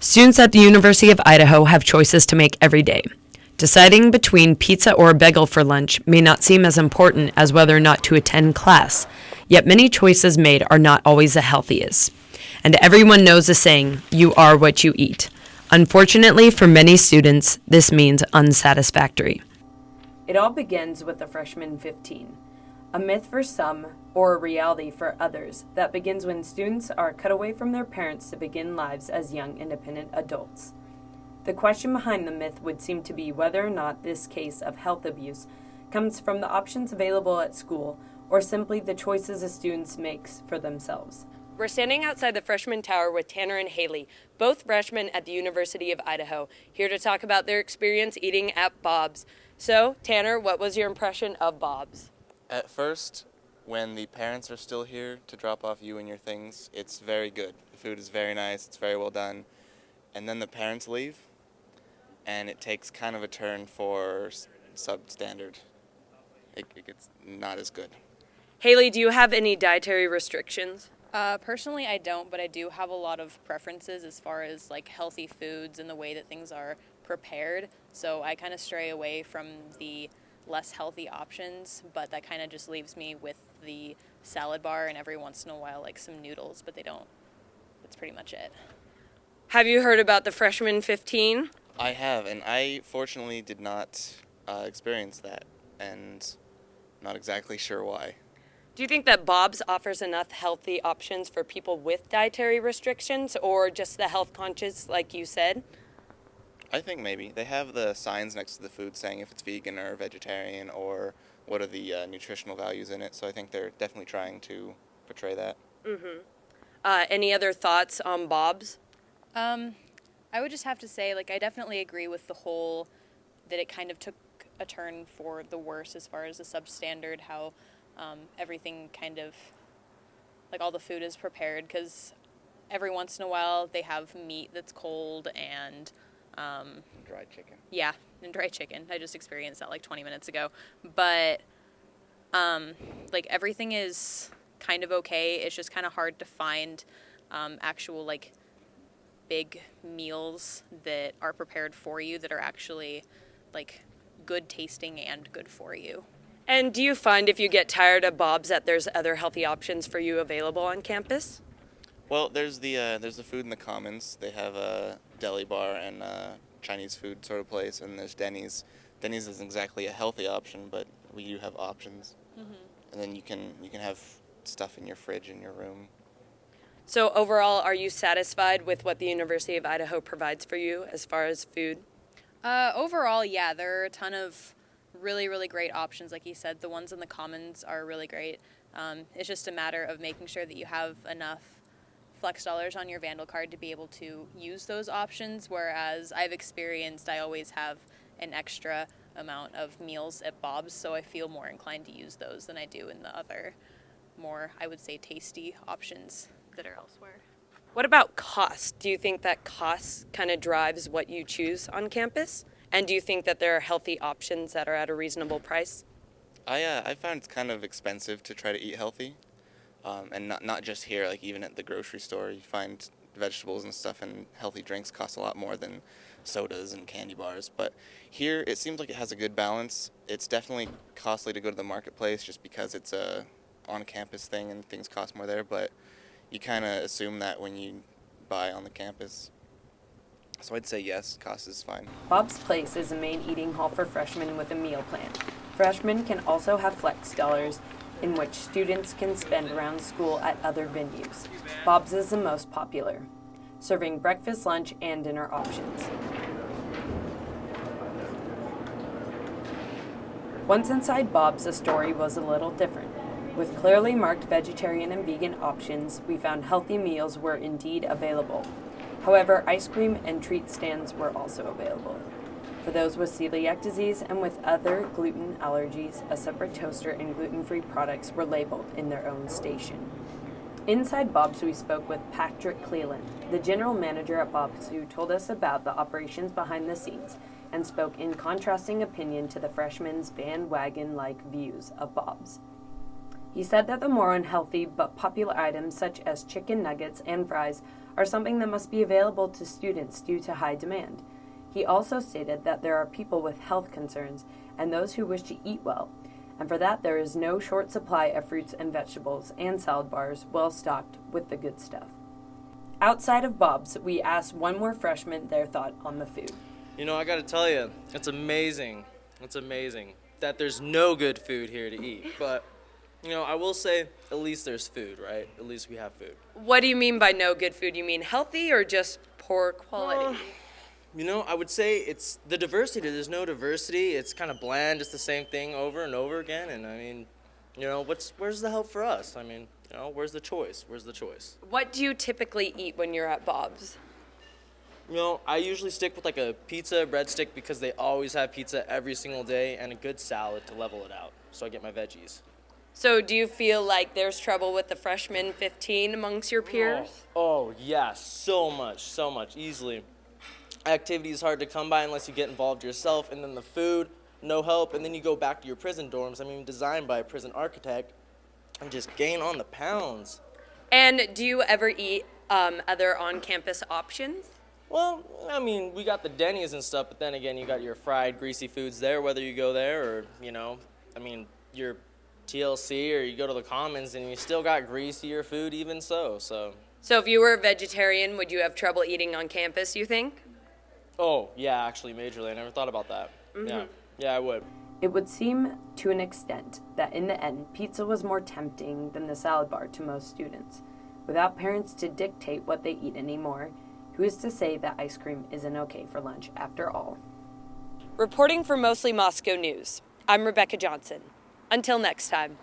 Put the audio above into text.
Students at the University of Idaho have choices to make every day. Deciding between pizza or a bagel for lunch may not seem as important as whether or not to attend class, yet many choices made are not always the healthiest. And everyone knows the saying, you are what you eat. Unfortunately, for many students, this means unsatisfactory. It all begins with the freshman 15, a myth for some or a reality for others that begins when students are cut away from their parents to begin lives as young independent adults. The question behind the myth would seem to be whether or not this case of health abuse comes from the options available at school or simply the choices a student makes for themselves. We're standing outside the freshman tower with Tanner and Haley, both freshmen at the University of Idaho, here to talk about their experience eating at Bob's. So, Tanner, what was your impression of Bob's? At first, when the parents are still here to drop off you and your things, it's very good. The food is very nice, it's very well done. And then the parents leave, and it takes kind of a turn for substandard. It gets not as good. Haley, do you have any dietary restrictions? Personally, I don't, but I do have a lot of preferences as far as like healthy foods and the way that things are prepared. So I kind of stray away from the less healthy options, but that kind of just leaves me with the salad bar and every once in a while like some noodles, but that's pretty much it. Have you heard about the freshman 15? I have, and I fortunately did not experience that, and not exactly sure why. Do you think that Bob's offers enough healthy options for people with dietary restrictions or just the health conscious like you said? I think maybe. They have the signs next to the food saying if it's vegan or vegetarian or what are the nutritional values in it, so I think they're definitely trying to portray that. Any other thoughts on Bob's? I would just have to say, I definitely agree with the whole that it kind of took a turn for the worse as far as the substandard, how everything kind of, all the food is prepared, because every once in a while they have meat that's cold and Dried chicken. Yeah, and dry chicken. I just experienced that 20 minutes ago. But everything is kind of okay. It's just kind of hard to find actual big meals that are prepared for you that are actually good tasting and good for you. And do you find if you get tired of Bob's that there's other healthy options for you available on campus? Well, there's the food in the Commons. They have a deli bar and a Chinese food sort of place, and there's Denny's. Denny's isn't exactly a healthy option, but we do have options. Mm-hmm. And then you can have stuff in your fridge in your room. So overall, are you satisfied with what the University of Idaho provides for you as far as food? Overall, yeah, there are a ton of really, really great options. Like you said, the ones in the Commons are really great. It's just a matter of making sure that you have enough flex dollars on your Vandal card to be able to use those options, whereas I've experienced I always have an extra amount of meals at Bob's, so I feel more inclined to use those than I do in the other more, I would say, tasty options that are elsewhere. What about cost? Do you think that cost kind of drives what you choose on campus? And do you think that there are healthy options that are at a reasonable price? I found it's kind of expensive to try to eat healthy. And not just here, even at the grocery store, you find vegetables and stuff and healthy drinks cost a lot more than sodas and candy bars. But here, it seems like it has a good balance. It's definitely costly to go to the marketplace just because it's a on-campus thing and things cost more there, but you kind of assume that when you buy on the campus. So I'd say yes, cost is fine. Bob's Place is a main eating hall for freshmen with a meal plan. Freshmen can also have flex dollars in which students can spend around school at other venues. Bob's is the most popular, serving breakfast, lunch, and dinner options. Once inside Bob's, the story was a little different. With clearly marked vegetarian and vegan options, we found healthy meals were indeed available. However, ice cream and treat stands were also available. For those with celiac disease and with other gluten allergies, a separate toaster and gluten-free products were labeled in their own station. Inside Bob's, we spoke with Patrick Cleland, the general manager at Bob's, who told us about the operations behind the scenes and spoke in contrasting opinion to the freshmen's bandwagon-like views of Bob's. He said that the more unhealthy but popular items such as chicken nuggets and fries are something that must be available to students due to high demand. He also stated that there are people with health concerns and those who wish to eat well, and for that there is no short supply of fruits and vegetables and salad bars well stocked with the good stuff. Outside of Bob's, we asked one more freshman their thought on the food. You know, I gotta tell you, it's amazing that there's no good food here to eat. But, you know, I will say, at least there's food, right? At least we have food. What do you mean by no good food? You mean healthy or just poor quality? You know, I would say it's the diversity. There's no diversity. It's kind of bland, just the same thing over and over again. And, I mean, you know, where's the help for us? I mean, you know, where's the choice? What do you typically eat when you're at Bob's? You know, I usually stick with like a pizza, breadstick, because they always have pizza every single day, and a good salad to level it out. So I get my veggies. So do you feel like there's trouble with the freshman 15 amongst your peers? Oh yeah, so much, easily. Activity is hard to come by unless you get involved yourself, and then the food, no help, and then you go back to your prison dorms, designed by a prison architect, and just gain on the pounds. And do you ever eat other on-campus options? Well, I mean, we got the Denny's and stuff, but then again, you got your fried, greasy foods there, whether you go there or, you know, your TLC or you go to the Commons, and you still got greasier food even so. So if you were a vegetarian, would you have trouble eating on campus, you think? Oh, yeah, actually, majorly. I never thought about that. Mm-hmm. Yeah, I would. It would seem, to an extent, that in the end, pizza was more tempting than the salad bar to most students. Without parents to dictate what they eat anymore, who is to say that ice cream isn't okay for lunch after all? Reporting for Mostly Moscow News, I'm Rebecca Johnson. Until next time.